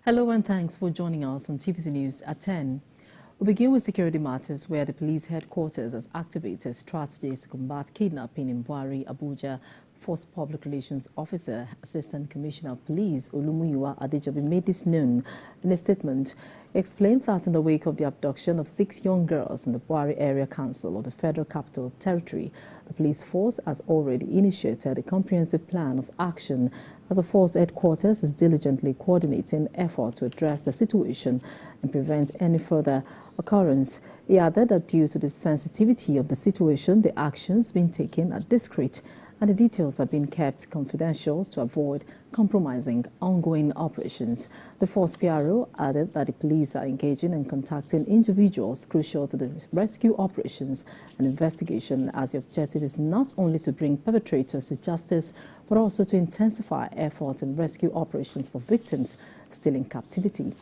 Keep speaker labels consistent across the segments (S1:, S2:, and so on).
S1: Hello and thanks for joining us on TVC News at 10. We begin with security matters, where the police headquarters has activated strategies to combat kidnapping in Bwari Abuja. Force Public Relations Officer, Assistant Commissioner of Police Olumuyiwa Adejobi made this known in a statement. He explained that in the wake of the abduction of 6 young girls in the Bwari Area Council of the Federal Capital Territory, the police force has already initiated a comprehensive plan of action as the force headquarters is diligently coordinating efforts to address the situation and prevent any further occurrence. He added that due to the sensitivity of the situation, the actions being taken are discreet and the details are being kept confidential to avoid compromising ongoing operations. The force PRO added that the police are engaging in contacting individuals crucial to the rescue operations and investigation, as the objective is not only to bring perpetrators to justice, but also to intensify efforts in rescue operations for victims still in captivity.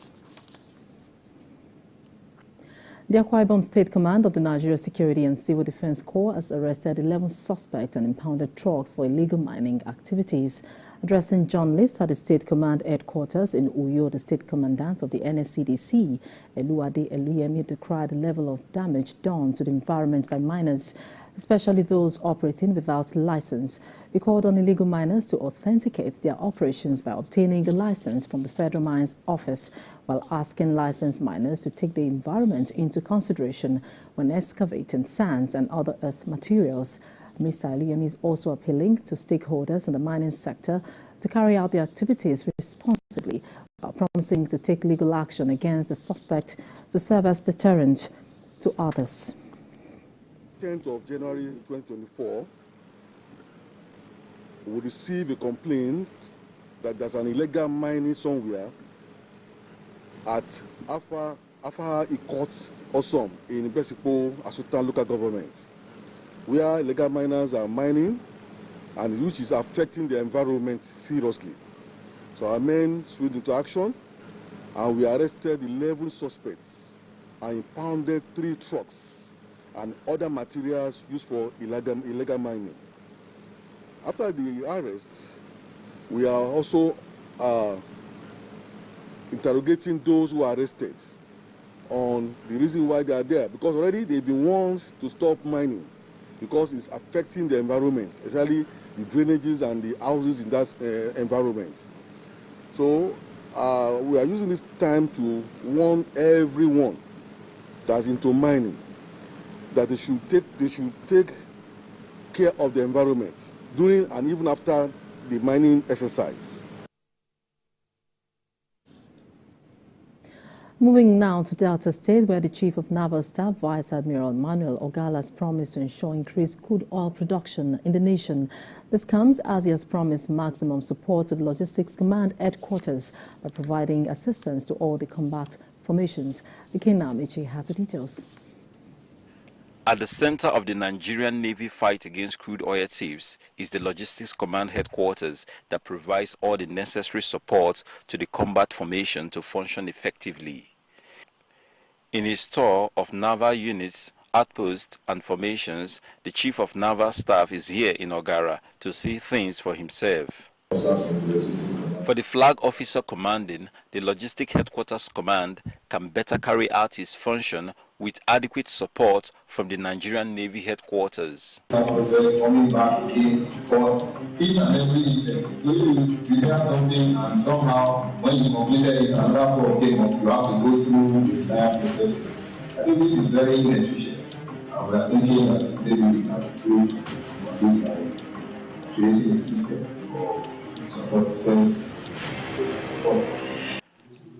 S1: The Akwa Ibom State Command of the Nigeria Security and Civil Defense Corps has arrested 11 suspects and impounded trucks for illegal mining activities. Addressing journalists at the State Command headquarters in Uyo, the State Commandant of the NSCDC, Eluade Eluyemi, decried the level of damage done to the environment by miners, especially those operating without license. He called on illegal miners to authenticate their operations by obtaining a license from the Federal Mines Office, while asking licensed miners to take the environment into consideration when excavating sands and other earth materials. Mr. Eluyemi is also appealing to stakeholders in the mining sector to carry out their activities responsibly, while promising to take legal action against the suspect to serve as deterrent to others.
S2: 10th of January 2024, we received a complaint that there's an illegal mining somewhere at Afa Ikot Osom in Besipo, Asutan local government, where illegal miners are mining and which is affecting the environment seriously. So our men switched into action and we arrested 11 suspects and impounded 3 trucks and other materials used for illegal mining. After the arrest, we are also interrogating those who are arrested on the reason why they are there, because already they've been warned to stop mining because it's affecting the environment, especially the drainages and the houses in that environment. So we are using this time to warn everyone that's into mining that they should take care of the environment during and even after the mining exercise.
S1: Moving now to Delta State, where the Chief of Naval Staff, Vice Admiral Manuel Ogala, has promised to ensure increased crude oil production in the nation. This comes as he has promised maximum support to the Logistics Command headquarters by providing assistance to all the combat formations. Ikenna Michi has the details.
S3: At the center of the Nigerian Navy fight against crude oil thieves is the Logistics Command headquarters that provides all the necessary support to the combat formation to function effectively. In his tour of naval units, outposts and formations, the Chief of Naval Staff is here in Ogara to see things for himself. For the flag officer commanding, the Logistic Headquarters Command can better carry out his function with adequate support from the Nigerian Navy headquarters.
S4: Process coming back again for each and every event. So you prepare something and somehow when you completed it, another 4 came up, you have to go through the entire process. I think this is very inefficient. And we are thinking that maybe we can improve on this by creating a system for support, support.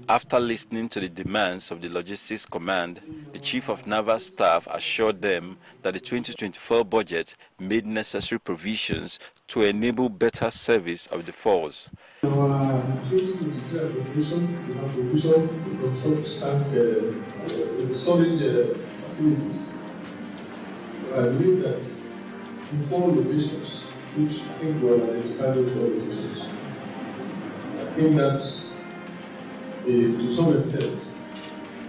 S3: After listening to the demands of the Logistics Command, the Chief of Naval Staff assured them that the 2024 budget made necessary provisions to enable better service of the force.
S5: Our duty to declare provision, we have provision to construct tank storage facilities. I believe that in 4 locations, which I think we have identified those 4 locations, I think that to some extent,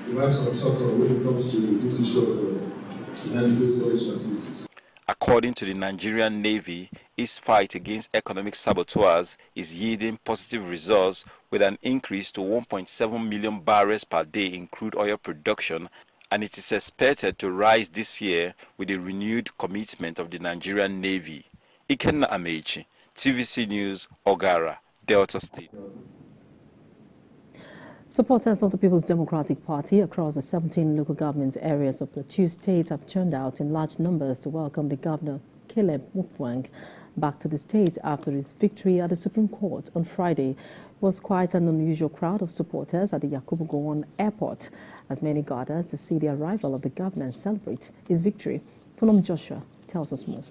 S5: we have some sort of when it comes to this issue of inadequate storage facilities.
S3: According to the Nigerian Navy, its fight against economic saboteurs is yielding positive results, with an increase to 1.7 million barrels per day in crude oil production, and it is expected to rise this year with a renewed commitment of the Nigerian Navy. Ikenna Amechi, TVC News, Ogara, Delta State.
S1: Supporters of the People's Democratic Party across the 17 local government areas of Plateau State have turned out in large numbers to welcome the governor, Caleb Mutfwang, back to the state after his victory at the Supreme Court on Friday. It was quite an unusual crowd of supporters at the Yakubu Gowon Airport, as many gathered to see the arrival of the governor and celebrate his victory. Funom Joshua tells us more.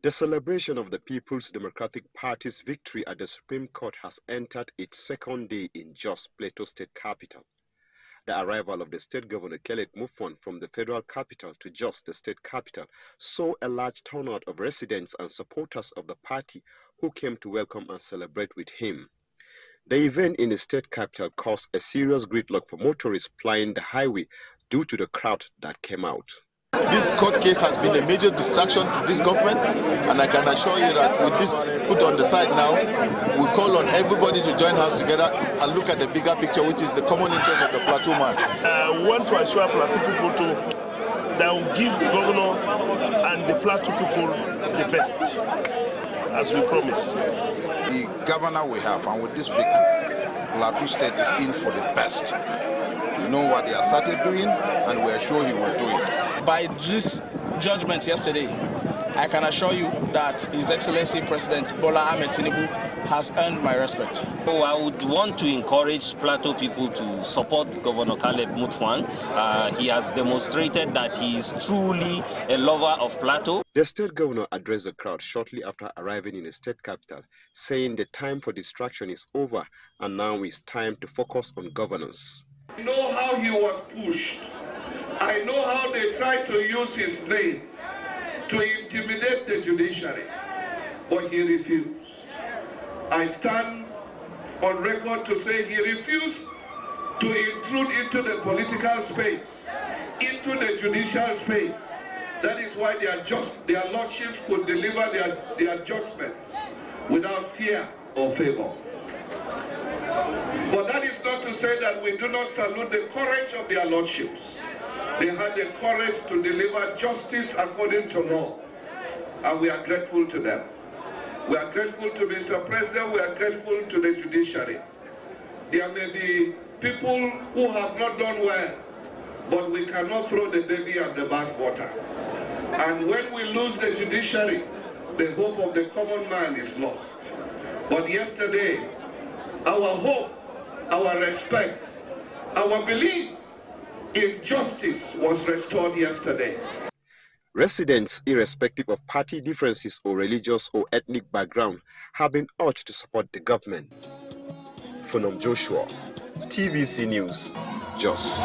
S6: The celebration of the People's Democratic Party's victory at the Supreme Court has entered its second day in Jos, Plateau State capital. The arrival of the state governor Caleb Mutfwang from the federal capital to Jos, the state capital, saw a large turnout of residents and supporters of the party who came to welcome and celebrate with him. The event in the state capital caused a serious gridlock for motorists plying the highway due to the crowd that came out.
S7: This court case has been a major distraction to this government, and I can assure you that with this put on the side now, we call on everybody to join hands together and look at the bigger picture, which is the common interest of the Plateau man.
S8: I want to assure Plateau people that will give the governor and the Plateau people the best, as we promise.
S9: The governor we have, and with this victory, Plateau State is in for the best. We know what they have started doing, and we are sure he will do it.
S10: By this judgment yesterday, I can assure you that His Excellency President Bola Ahmed Tinubu has earned my respect.
S11: So I would want to encourage Plateau people to support Governor Caleb Mutfwang. He has demonstrated that he is truly a lover of Plateau.
S6: The state governor addressed the crowd shortly after arriving in the state capital, saying the time for distraction is over and now is time to focus on governance.
S12: I know how he was pushed. I know how they tried to use his name to intimidate the judiciary, but he refused. I stand on record to say he refused to intrude into the political space, into the judicial space. That is why their lordships could deliver their judgment without fear or favor. But that is not to say that we do not salute the courage of their lordships. They had the courage to deliver justice according to law, and we are grateful to them. We are grateful to Mr. President, we are grateful to the judiciary. There may be people who have not done well, but we cannot throw the baby at the bathwater. And when we lose the judiciary, the hope of the common man is lost. But yesterday, our hope, our respect, our belief in justice was restored yesterday.
S6: Residents, irrespective of party differences or religious or ethnic background, have been urged to support the government. Funom Joshua, TVC News, Jos.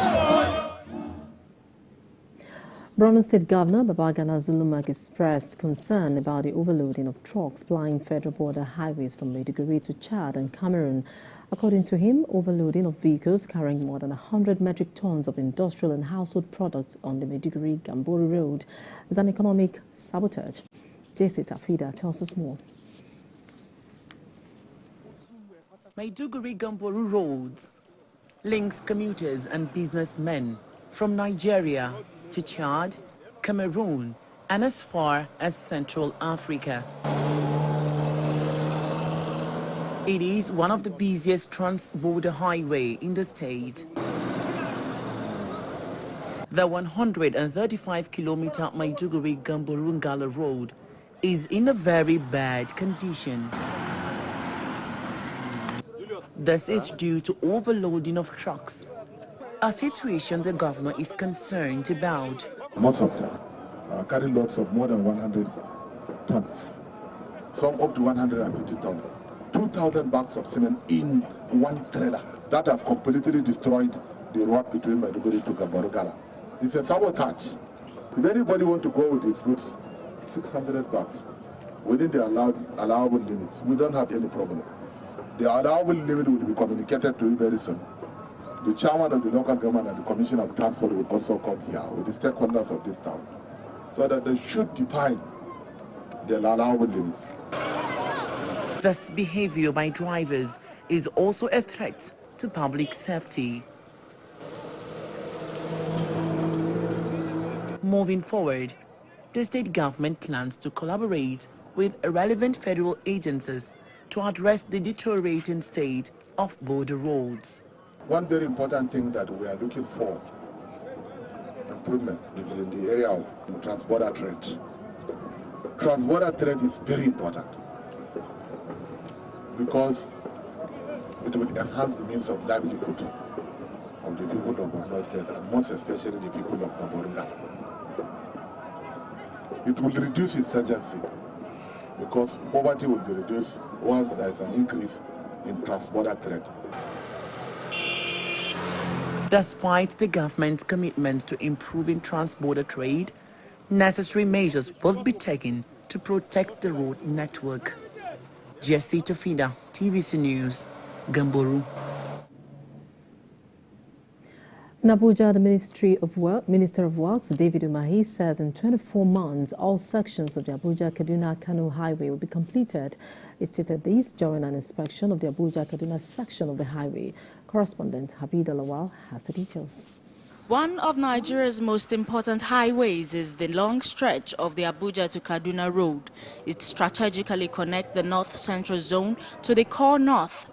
S1: Borno State Governor Babagana Zuluma expressed concern about the overloading of trucks plying federal border highways from Maiduguri to Chad and Cameroon. According to him, overloading of vehicles carrying more than 100 metric tons of industrial and household products on the Maiduguri-Gamburu Road is an economic sabotage. JC Tafida tells us more.
S13: Maiduguri-Gamburu Roads links commuters and businessmen from Nigeria to Chad, Cameroon, and as far as Central Africa. It is one of the busiest trans-border highway in the state. The 135-kilometer Maiduguri-Gamburu-Ngala Road is in a very bad condition. This is due to overloading of trucks, a situation the governor is concerned about.
S14: Most of them carry loads of more than 100 tons, some up to 150 tons. 2,000 bags of cement in one trailer. That has completely destroyed the road between Maiduguri to Gamburu-Ngala. It's a sabotage. If anybody wants to go with his goods, 600 bags within the allowable limits, we don't have any problem. The allowable limit will be communicated to you very soon. The chairman of the local government and the commissioner of transport will also come here with the stakeholders of this town, so that they should define the allowable limits.
S13: This behavior by drivers is also a threat to public safety. Moving forward, the state government plans to collaborate with relevant federal agencies to address the deteriorating state of border roads.
S14: One very important thing that we are looking for improvement is in the area of transborder trade. Transborder trade is very important because it will enhance the means of livelihood of the people of Borno State, and most especially the people of Borno. It will reduce insurgency because poverty will be reduced once there is an increase in transborder trade.
S13: Despite the government's commitment to improving transborder trade, necessary measures must be taken to protect the road network. Jessie Tafida, TVC News, Gamboru.
S1: In Abuja, the Minister of Works, David Umahi, says in 24 months, all sections of the Abuja-Kaduna-Kano Highway will be completed. He stated this during an inspection of the Abuja-Kaduna section of the highway. Correspondent Habida Lawal has the details.
S15: One of Nigeria's most important highways is the long stretch of the Abuja to Kaduna Road. It strategically connects the north-central zone to the core north.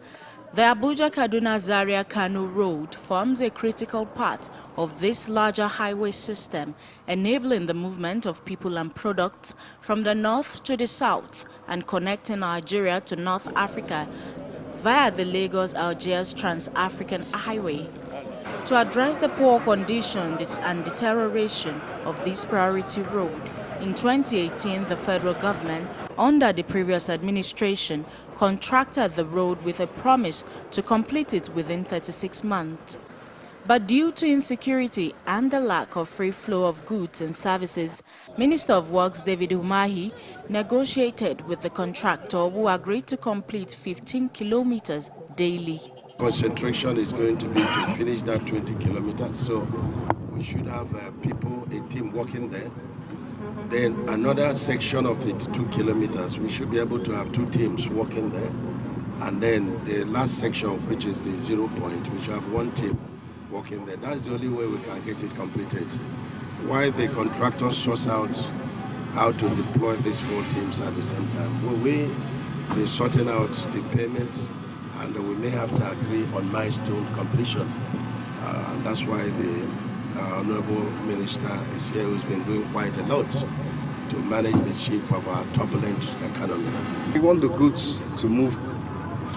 S15: The Abuja-Kaduna-Zaria-Kano Road forms a critical part of this larger highway system, enabling the movement of people and products from the north to the south and connecting Nigeria to North Africa via the Lagos-Algiers Trans-African Highway. To address the poor condition and deterioration of this priority road, in 2018, the federal government, under the previous administration, contracted the road with a promise to complete it within 36 months. But due to insecurity and the lack of free flow of goods and services, Minister of Works David Umahi negotiated with the contractor, who agreed to complete 15 kilometers daily.
S16: Concentration is going to be to finish that 20 kilometers, so we should have people, a team working there. Then another section of 82 kilometers, we should be able to have 2 teams working there. And then the last section, which is the 0 point, we should have 1 team working there. That's the only way we can get it completed. While the contractors source out how to deploy these 4 teams at the same time, will we be sorting out the payments, and we may have to agree on milestone completion. And that's why the Honorable Minister is here, who's been doing quite a lot to manage the shape of our turbulent economy.
S17: We want the goods to move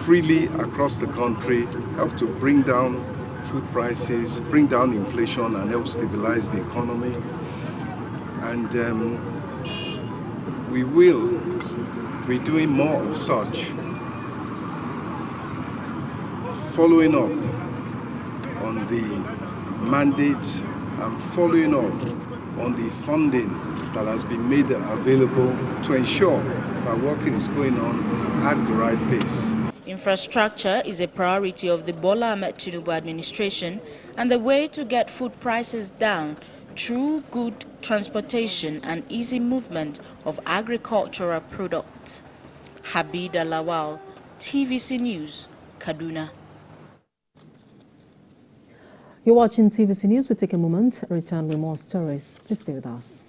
S17: freely across the country, help to bring down food prices, bring down inflation, and help stabilize the economy. And we will be doing more of such, following up on the mandate and following up on the funding that has been made available to ensure that work is going on at the right pace.
S15: Infrastructure is a priority of the Bola Ahmed Tinubu administration, and the way to get food prices down through good transportation and easy movement of agricultural products. Habida Lawal, TVC News, Kaduna.
S1: You're watching TVC News. We take a moment and return with more stories. Please stay with us.